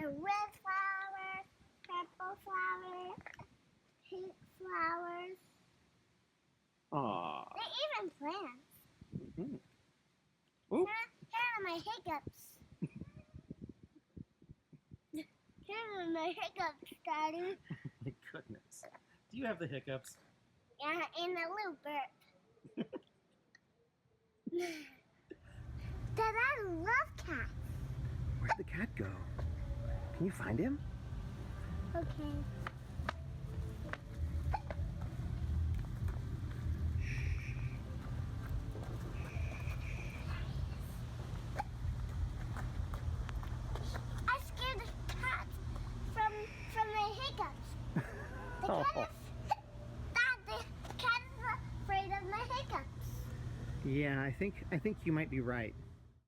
The red flowers, purple flowers, pink flowers. Aww. They even plants. Mm-hmm. Ooh. Here are my hiccups. Here are my hiccups, Daddy. My goodness. Do you have the hiccups? Yeah, and a little bit. Dad, I love cats. Where'd the cat go? Can you find him? Okay. I scared the cat from the hiccups. The cat is afraid of my hiccups. Yeah, I think you might be right.